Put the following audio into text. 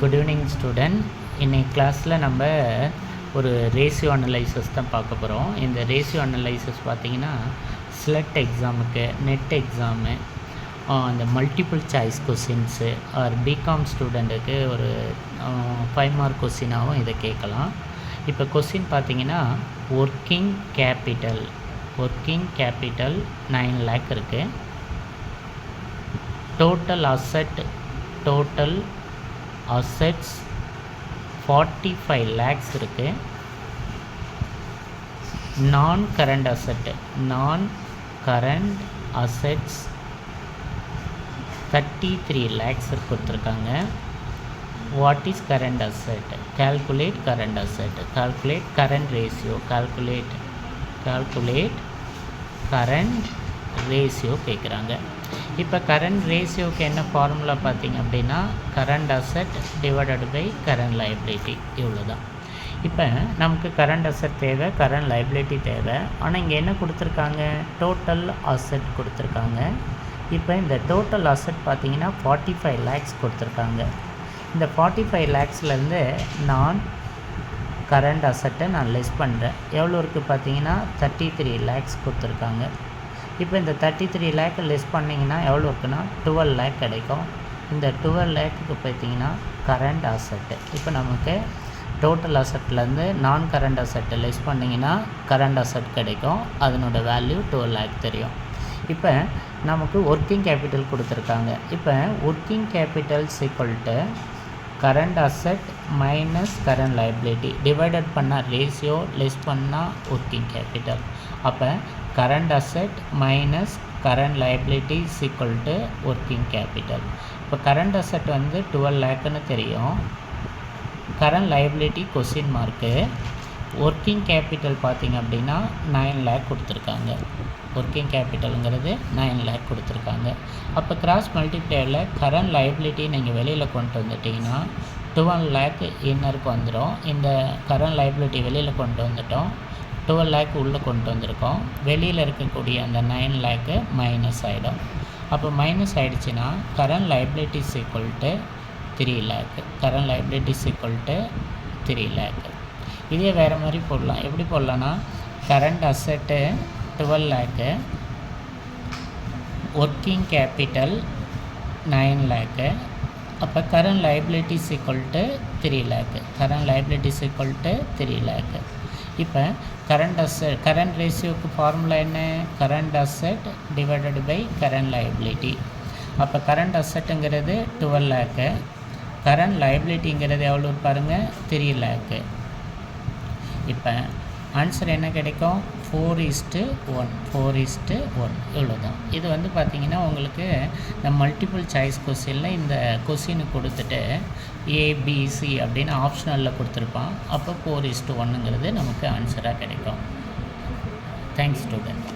Good evening student. இன்னைக்கு கிளாஸில் நம்ம ஒரு ரேஷியோ அனலைசஸ் தான் பார்க்க போகிறோம். இந்த ரேஷியோ அனலைசஸ் பார்த்திங்கன்னா ஸ்லெட் எக்ஸாமுக்கு, நெட் எக்ஸாமு, அந்த multiple choice questions or BCom ஸ்டூடெண்ட்டுக்கு ஒரு 5 மார்க் கொஸ்டினாகவும் இதை கேட்கலாம். இப்போ கொஸ்டின் பார்த்திங்கன்னா ஒர்க்கிங் கேபிட்டல் 9 lakh இருக்குது. டோட்டல் அசெட்ஸ் 45 lakhs இருக்குது. நான் கரண்ட் அசெட்ஸ் 33 lakhs கொடுத்துருக்காங்க. What is current asset? calculate current ratio, calculate current ratio கேட்குறாங்க. இப்போ கரண்ட் ரேஷியோக்கு என்ன ஃபார்முலா பார்த்திங்க அப்படின்னா current asset divided by current liability, இவ்வளோ தான். இப்போ நமக்கு கரண்ட் அசெட் தேவை, கரண்ட் லைபிலிட்டி தேவை. ஆனால் இங்கே என்ன கொடுத்துருக்காங்க? டோட்டல் அசெட் கொடுத்துருக்காங்க. இப்போ இந்த டோட்டல் அசெட் பார்த்திங்கன்னா 45 lakhs கொடுத்துருக்காங்க. இந்த 45 lakhsலேருந்து நான் கரண்ட் அசெட்டை நான் லெஸ் பண்ணுறேன். எவ்வளோ இருக்குது பார்த்திங்கன்னா 33 lakhs கொடுத்துருக்காங்க. இப்போ இந்த 33 lakh லெஸ் பண்ணிங்கன்னா எவ்வளோ இருக்குன்னா 12 lakh கிடைக்கும். இந்த 12 lakhக்கு பார்த்திங்கன்னா கரண்ட் அசெட்டு. இப்போ நமக்கு டோட்டல் அசெட்லேருந்து நான் கரண்ட் அசெட்டை லெஸ் பண்ணிங்கன்னா கரண்ட் அசெட் கிடைக்கும். அதனோட வேல்யூ 12 lakh தெரியும். இப்போ நமக்கு ஒர்க்கிங் கேபிட்டல் கொடுத்துருக்காங்க. இப்போ working capital equal to current asset minus current liability divided பண்ணால் ரேஷியோ, லெஸ் பண்ணால் ஒர்க்கிங் கேபிட்டல். அப்போ current asset minus current liability equal to working capital. இப்போ கரண்ட் அசெட் வந்து 12 lakhன்னு தெரியும். Current liability question mark. Working capital பார்த்திங்க அப்படின்னா 9 lakh கொடுத்துருக்காங்க. Working கேபிட்டலுங்கிறது 9 lakh கொடுத்துருக்காங்க. அப்போ கிராஸ் மல்டிப்ளையரில் கரண்ட் லைபிலிட்டி நீங்கள் வெளியில் கொண்டு வந்துட்டிங்கன்னா 12 lakh இன்னருக்கு வந்துடும். இந்த கரண்ட் லைபிலிட்டி வெளியில் கொண்டு வந்துட்டோம். 12 lakh உள்ளே கொண்டு வந்திருக்கோம். வெளியில் இருக்கக்கூடிய அந்த 9 lakh மைனஸ் ஆகிடும். அப்போ மைனஸ் ஆகிடுச்சின்னா current liability equal to 3 lakh. Current liability equal to 3 lakh. இதே வேறு மாதிரி போடலாம். எப்படி போடலான்னா current asset 12 lakh, working capital 9 lakh. அப்போ current liability equal to 3 lakh. Current liability equal to 3 lakh. இப்போ கரண்ட் ரேஷியோக்கு ஃபார்முலா என்ன? Current asset divided by current liability. அப்போ கரண்ட் அசெட்டுங்கிறது 12 lakh, கரண்ட் லைபிலிட்டிங்கிறது எவ்வளோ பாருங்கள் 3 lakh. இப்போ ஆன்சர் என்ன கிடைக்கும்? 4:1 இவ்வளோ தான். இது வந்து பார்த்திங்கன்னா உங்களுக்கு இந்த மல்டிபிள் சாய்ஸ் கொஸ்டினில் இந்த கொஸ்டினு கொடுத்துட்டு ஏபிசி அப்படின்னு ஆப்ஷனலில் கொடுத்துருப்பான். அப்போ 4:1ங்கிறது நமக்கு ஆன்சராக கிடைக்கும். Thanks student.